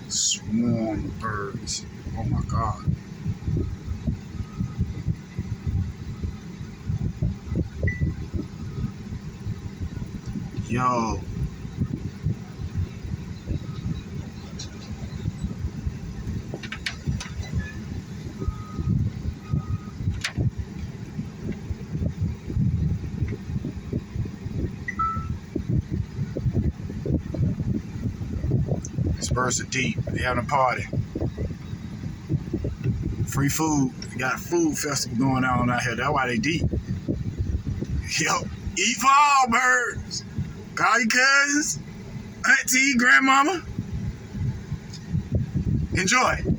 Swarm of birds. Oh my God. Yo. These birds are deep. They having a party. Free food. They got a food festival going on out here. That's why they deep. Yo, eat for all birds. Call your cousins, auntie, grandmama. Enjoy.